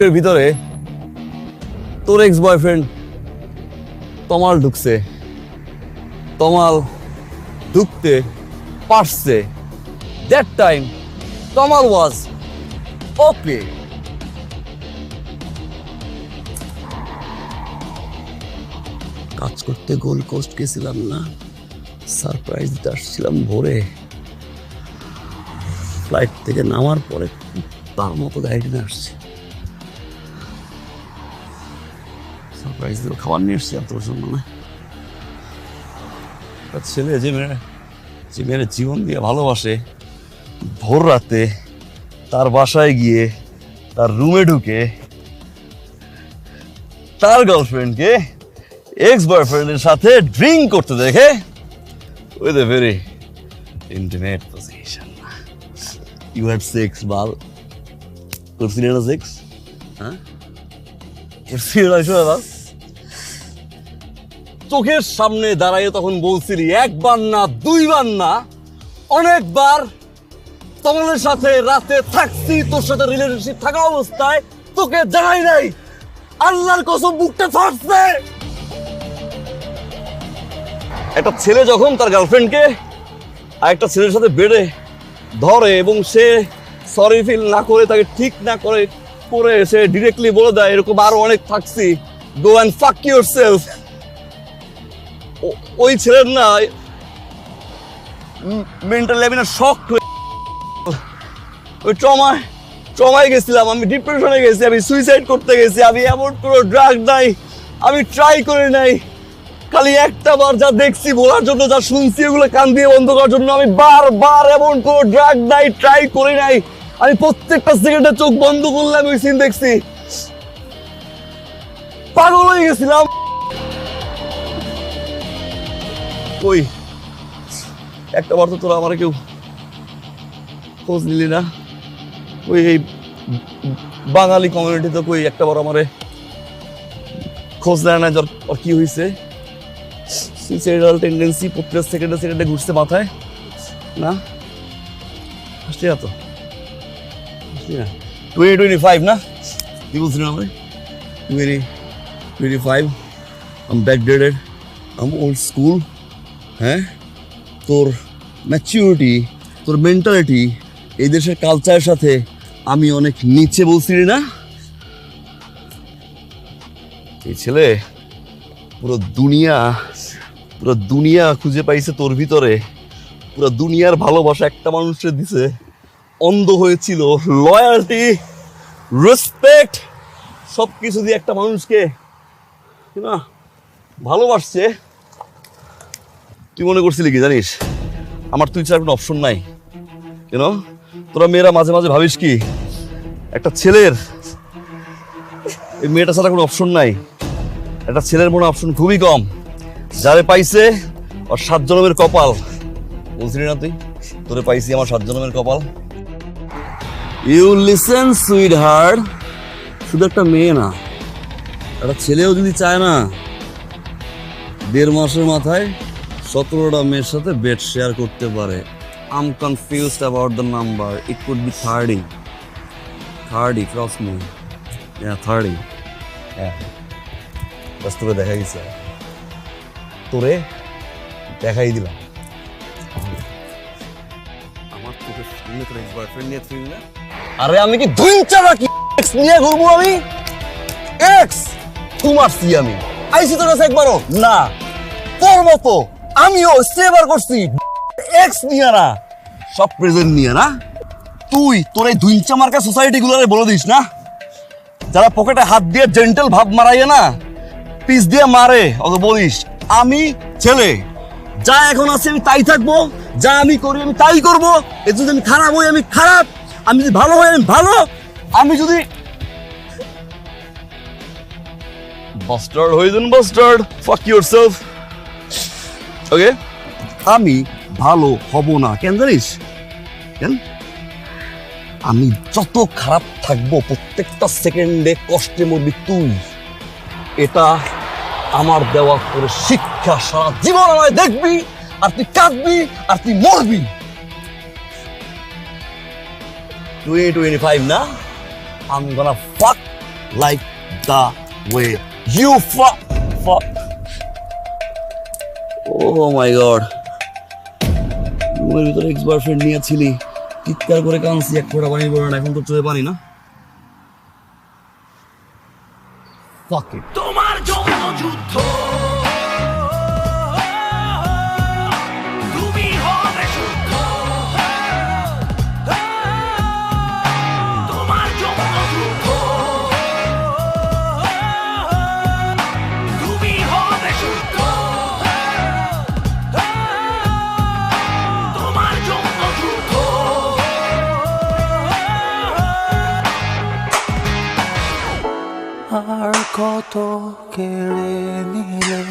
এর ভিতরে তোর এক্স বয়ফ্রেন্ড তমাল ঢুকছে। তমাল ঢুকতে পারছে। দ্যাট টাইম তমাল ওয়াজ ওকে। কাজ করতে গোল্ড কোস্ট গেছিলাম না, সারপ্রাইজ দিতে আসছিলাম ভোরে। ফ্লাইট থেকে নামার পরে তার মতো গাড়ি নিয়ে আসছে। সারপ্রাইজ দিয়ে খাবার নিয়ে এসছি তোর জন্য না। ছেলে যে মেয়ের জীবন দিয়ে ভালোবাসে, ভোর রাতে তার বাসায় গিয়ে তার রুমে ঢুকে তার গার্লফ্রেন্ডকে এক্স বয়ফ্রেন্ডের সাথে ড্রিঙ্ক করতে দেখে with a very intimate position. You had sex বাল, করছিলি না সেক্স? হ্যাঁ করছিলি না? শোনা বাস, চোখের সামনে দাঁড়াইয়ে তখন বলছিলি একবার না দুইবার না অনেকবার তোমাদের সাথে রাতে থাকছি, তোর সাথে রিলেশনশিপ থাকা অবস্থায় তোকে জানাই নাই। আল্লাহর কসম বুকটা ফাটছে। একটা ছেলে যখন তার গার্লফ্রেন্ডকে আরেকটা ছেলের সাথে বেডে ধরে এবং সে সরি ফিল না করে, তাকে ঠিক না করে করে সে ডিরেক্টলি বলে দেয় এরকম আরো অনেক থাকছি, গো অ্যান্ড ফাক ইউরসেলফ। ওই ছেলের না মেন্টালি আমি না শক হয়ে, ওই ট্রমায় গেছিলাম, আমি ডিপ্রেশনে গেছি, আমি সুইসাইড করতে গেছি। আমি এমন কোনো ড্রাগ নাই, আমি ট্রাই করে নাই। খালি একটা বার যা দেখছি বলার জন্য, যা শুনছি এগুলো কান দিয়ে বন্ধ করার জন্য। আমি বারবার এমন কোনো ড্রাগ নাই, ট্রাই করে নাই। আমি প্রত্যেকটা সেকেন্ডে চোখ বন্ধ করলাম, ওই সিন দেখছি, পাগল হয়ে গেছিলাম। ওই একটা বার তো তোরা আমার কেউ খোঁজ নিলি না। ওই এই বাঙালি কমিউনিটিতে কই একটা বার আমারে খোঁজ নেয় না, ওর কি হয়েছে, সুইসাইডাল টেন্ডেন্সি প্রত্যেক সেকেন্ডে ঘুরছে মাথায় না। আসলি না তো, আসলি না 2025 না, কি বলছিলেন আমার 2025 আম ব্যাকডেটেড, আম ওল্ড স্কুল। হ্যাঁ, তোর ম্যাচিউরিটি, তোর মেন্টালিটি এই দেশের কালচারের সাথে আমি অনেক নিচে বলছিলি না। এই ছেলে পুরো দুনিয়া খুঁজে পাইছে তোর ভিতরে, পুরো দুনিয়ার ভালোবাসা একটা মানুষের দিছে, অন্ধ হয়েছিল, লয়ালটি, রেসপেক্ট সব কিছু দিয়ে একটা মানুষকে না ভালোবাসছে। তুই মনে করছিলি কি জানিস, আমার তুই ছাড়া কোনো অপশন নাই? কেন তোরা মেয়েরা মাঝে মাঝে ভাবিস কি একটা ছেলের এই মেয়েটা ছাড়া কোনো অপশন নাই? একটা ছেলের মনে অপশন খুবই কম, যারে পাইছে ওর 7 জন্মের কপাল। বলছিলি না তুই তোরে পাইছি আমার 7 জন্মের কপাল? ইউ লিসেন সুইট হার্ট, শুধু একটা মেয়ে না, একটা ছেলেও যদি চায় না 1.5 মাসের মাথায় 17টা মেয়ের সাথে বেড শেয়ার করতে পারে। I'm confused about the number. It could be 30. 30, trust me. Yeah, 30. Yeah. বাস তোরে দেখা গেছে, তোরে দেখাই দিলাম। আমার তোকে সামনে তোর এক্স বয়ফ্রেন্ড নিয়ে তুই না? আরে আমি কি দুইটা নাকি এক্স নিয়ে ঘুরবো? আমি এক্স তোমারছি, আমি আইসি তোর কাছে একবারও না। তোর মতো আমিও সেবার করছি এক্স নিয়ে না, সব প্রেজেন্ট নিয়ে না। তুই তোর এই দুইটা মার্কা সোসাইটি গুলারে বলে দিস না, যারা পকেটে হাত দিয়ে জেন্টেল ভাব মারাইয়ে না, পিস দিয়ে মারে, ওকে বলিস আমি ছেলে, যা এখন আছে আমি তাই থাকবো, যা আমি করি আমি তাই করবো। এর যদি আমি খারাপ হই আমি খারাপ, আমি যদি ভালো হই আমি ভালো, আমি যদি বাস্টার্ড হই দেন বাস্টার্ড, ফাক ইউরসেলফ। ওকে, আমি ভালো হব না কেন জানিস? কেন? আমি যত খারাপ থাকবো প্রত্যেকটা সেকেন্ডে কষ্টে মরবি তুই। এটা আমার দেওয়া করে শিক্ষা, সারা জীবন আমায় দেখবি আর তুই কাঁদবি আর তুই মরবি। 2025 না, I'm gonna fuck like the way you fuck. Oh my god. রুমের ভিতরে এক্স বয়ফ্রেন্ড নিয়েছিলি, চিৎকার করে কাঁদছি, এক ফোঁটা পানি পড়ে না, এখন তো চোখে পানি না। Fuck it. তোমার জন্য যুদ্ধ, তুমি হবে শুদ্ধ। তোমার জন্য যুদ্ধ, তুমি হবে শুদ্ধ। তোমার জন্য যুদ্ধ। আর কত কেড়ে নিলে